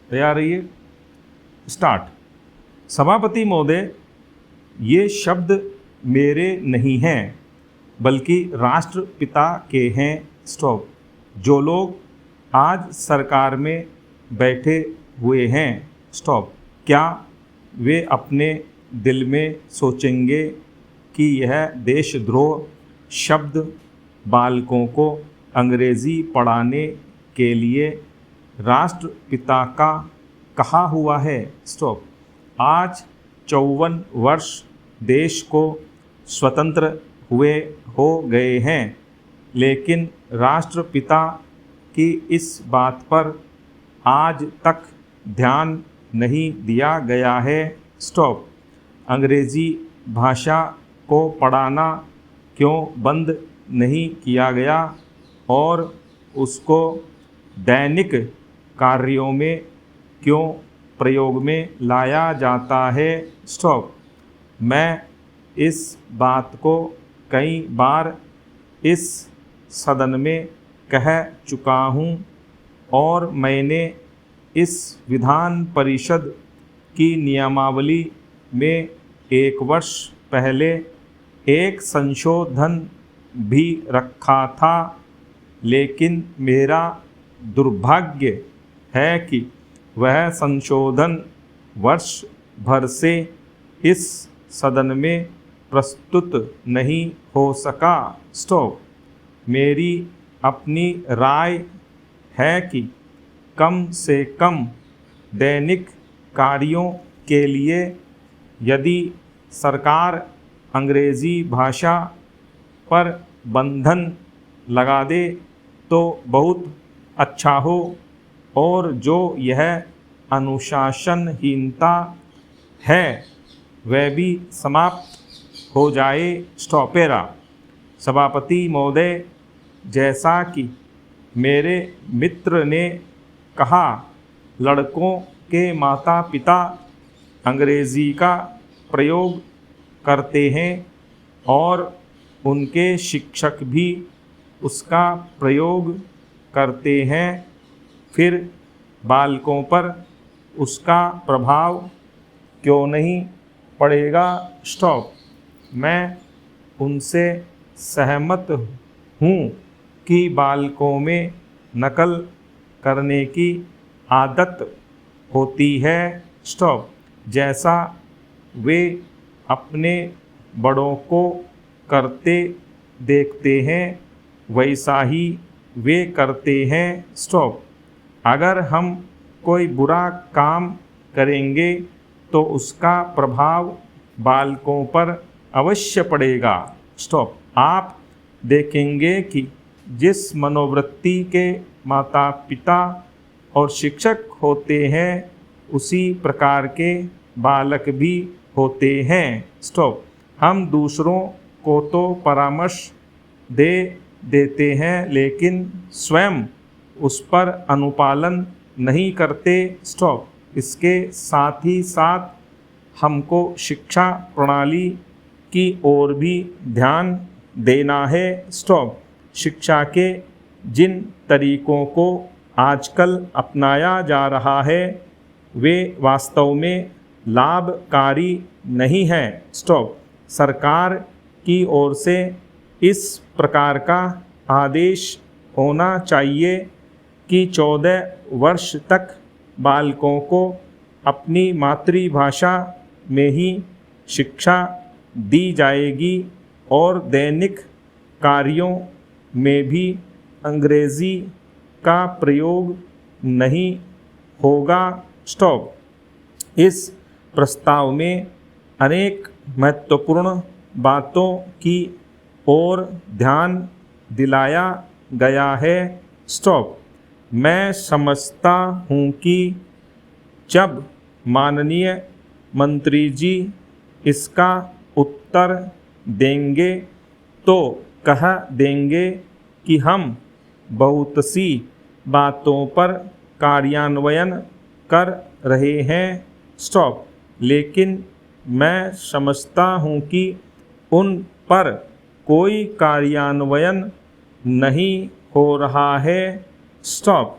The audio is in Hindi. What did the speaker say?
तैयार रहिए। स्टार्ट। सभापति महोदय, ये शब्द मेरे नहीं हैं बल्कि राष्ट्रपिता के हैं। स्टॉप। जो लोग आज सरकार में बैठे हुए हैं, स्टॉप, क्या वे अपने दिल में सोचेंगे कि यह देशद्रोह शब्द बालकों को अंग्रेज़ी पढ़ाने के लिए राष्ट्रपिता का कहा हुआ है? स्टॉप। आज 54 वर्ष देश को स्वतंत्र हुए हो गए हैं, लेकिन राष्ट्रपिता की इस बात पर आज तक ध्यान नहीं दिया गया है। स्टॉप। अंग्रेज़ी भाषा को पढ़ाना क्यों बंद नहीं किया गया और उसको दैनिक कार्यों में क्यों प्रयोग में लाया जाता है? स्टॉप। मैं इस बात को कई बार इस सदन में कह चुका हूँ और मैंने इस विधान परिषद की नियमावली में 1 वर्ष पहले एक संशोधन भी रखा था, लेकिन मेरा दुर्भाग्य है कि वह संशोधन वर्ष भर से इस सदन में प्रस्तुत नहीं हो सका। स्टॉप। मेरी अपनी राय है कि कम से कम दैनिक कार्यों के लिए यदि सरकार अंग्रेज़ी भाषा पर बंधन लगा दे तो बहुत अच्छा हो और जो यह अनुशासनहीनता है वह भी समाप्त हो जाए। स्टॉपेरा। सभापति महोदय, जैसा कि मेरे मित्र ने कहा, लड़कों के माता पिता अंग्रेज़ी का प्रयोग करते हैं और उनके शिक्षक भी उसका प्रयोग करते हैं, फिर बालकों पर उसका प्रभाव क्यों नहीं पड़ेगा? स्टॉप। मैं उनसे सहमत हूँ कि बालकों में नकल करने की आदत होती है। स्टॉप। जैसा वे अपने बड़ों को करते देखते हैं वैसा ही वे करते हैं। स्टॉप। अगर हम कोई बुरा काम करेंगे तो उसका प्रभाव बालकों पर अवश्य पड़ेगा। स्टॉप। आप देखेंगे कि जिस मनोवृत्ति के माता पिता और शिक्षक होते हैं उसी प्रकार के बालक भी होते हैं। स्टॉप। हम दूसरों को तो परामर्श दे देते हैं लेकिन स्वयं उस पर अनुपालन नहीं करते। स्टॉप। इसके साथ ही साथ हमको शिक्षा प्रणाली की ओर भी ध्यान देना है। स्टॉप। शिक्षा के जिन तरीकों को आजकल अपनाया जा रहा है वे वास्तव में लाभकारी नहीं है। स्टॉप। सरकार की ओर से इस प्रकार का आदेश होना चाहिए कि 14 वर्ष तक बालकों को अपनी मातृभाषा में ही शिक्षा दी जाएगी और दैनिक कार्यों में भी अंग्रेज़ी का प्रयोग नहीं होगा। स्टॉप। इस प्रस्ताव में अनेक महत्वपूर्ण बातों की ओर ध्यान दिलाया गया है। स्टॉप। मैं समझता हूँ कि जब माननीय मंत्री जी इसका उत्तर देंगे तो कह देंगे कि हम बहुत सी बातों पर कार्यान्वयन कर रहे हैं। स्टॉप। लेकिन मैं समझता हूँ कि उन पर कोई कार्यान्वयन नहीं हो रहा है। स्टॉप।